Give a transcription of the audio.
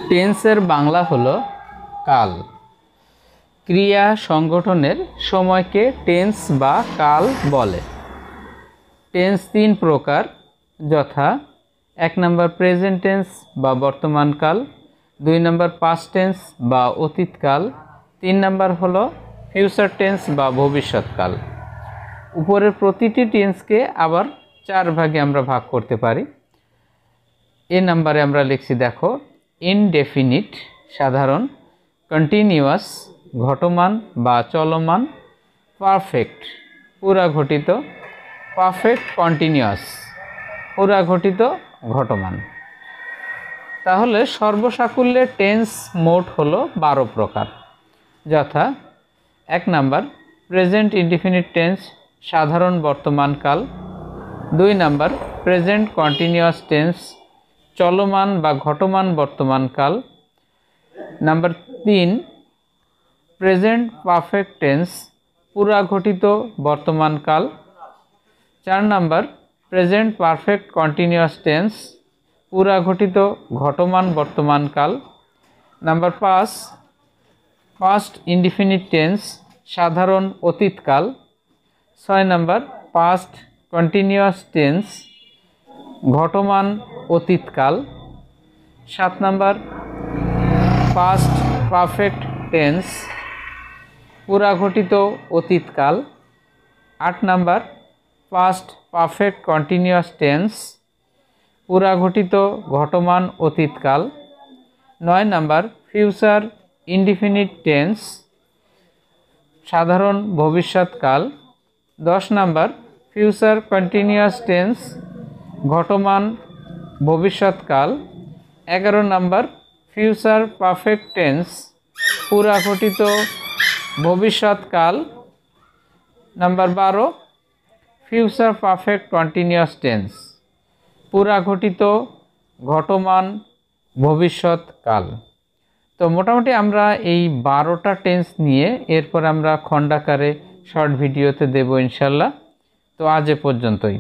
টেন্সের বাংলা হলো কাল। ক্রিয়া সংগঠনের সময়কে টেন্স বা কাল বলে। টেন্স তিন প্রকার, যথা 1 নম্বর প্রেজেন্ট টেন্স বা বর্তমানকাল, 2 নম্বর পাস্ট টেন্স বা অতীতকাল, 3 নম্বর হলো ফিউচার টেন্স বা ভবিষ্যৎকাল। উপরের প্রতিটি টেন্সকে আবার 4 ভাগে আমরা ভাগ করতে পারি। এ নাম্বারে আমরা লিখছি, দেখো, ইনডেফিনিট সাধারণ, কন্টিনিউয়াস ঘটমান বা চলমান, পারফেক্ট পুরা ঘটিত, পারফেক্ট কন্টিনিউয়াস পুরা ঘটিত ঘটমান। তাহলে সর্বসাকুল্যে টেন্স মোট হলো 12 প্রকার, যথা 1 নাম্বার প্রেজেন্ট ইনডিফিনিট টেন্স সাধারণ বর্তমানকাল, 2 নাম্বার প্রেজেন্ট কন্টিনিউয়াস টেন্স চলমান বা ঘটমান বর্তমানকাল, নাম্বার 3 প্রেজেন্ট পারফেক্ট টেন্স পুরা ঘটিত বর্তমানকাল, 4 number present perfect continuous tense পুরা ঘটিত ঘটমান বর্তমানকাল, নাম্বার 5 পাস্ট ইনডিফিনিট টেন্স সাধারণ অতীতকাল, 6 নাম্বার পাস্ট কন্টিনিউয়াস টেন্স ঘটমান অতীতকাল, 7 নাম্বার পাস্ট পারফেক্ট টেন্স পুরা ঘটিত অতীতকাল, 8 number past perfect continuous tense পুরা ঘটিত ঘটমান অতীতকাল, 9 নাম্বার ফিউচার ইনডিফিনিট টেন্স সাধারণ ভবিষ্যৎকাল, 10 নাম্বার ফিউচার কন্টিনিউয়াস টেন্স ঘটমান ভবিষ্যৎকাল, 11 নাম্বার ফিউচার পারফেক্ট টেন্স পুরা ঘটিত ভবিষ্যৎকাল, number 12 future perfect continuous tense পুরা ঘটিত ঘটমান ভবিষ্যৎকাল। তো মোটামুটি আমরা এই 12টা টেন্স নিয়ে এরপর আমরা খণ্ডাকারে শর্ট ভিডিওতে দেব ইনশাল্লাহ। তো আজ এ পর্যন্তই।